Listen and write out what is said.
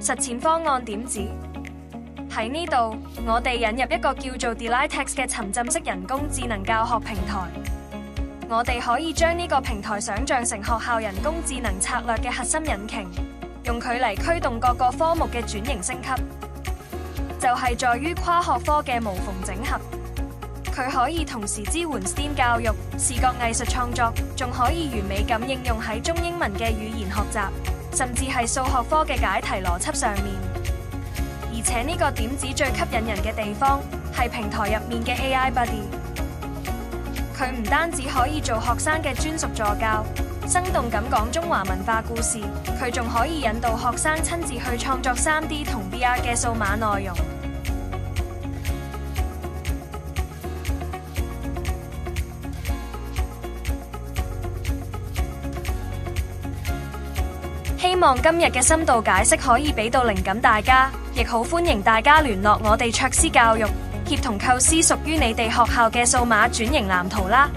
實踐方案點子。喺呢度，我哋引入一個叫做 DelightX 嘅沉浸式人工智能教學平台。我哋可以將呢個平台想象成學校人工智能策略嘅核心引擎，用佢嚟驅動各個科目嘅轉型升級，就係在於跨學科嘅無縫整合。佢可以同時支援 STEAM 教育、視覺藝術創作，仲可以完美咁應用喺中英文嘅語言學習，甚至係數學科嘅解題邏輯上面。而且呢個點子最吸引人嘅地方係平台入面嘅 AI Buddy， 佢唔單止可以做學生嘅專屬助教，生動咁講中華文化故事，佢仲可以引導學生親自去創作 3D 同 VR 嘅數碼內容。希望今日嘅深度解釋可以俾到靈感大家，亦好歡迎大家聯絡我哋卓思教育，協同構思屬於你哋學校嘅數碼轉型藍圖啦。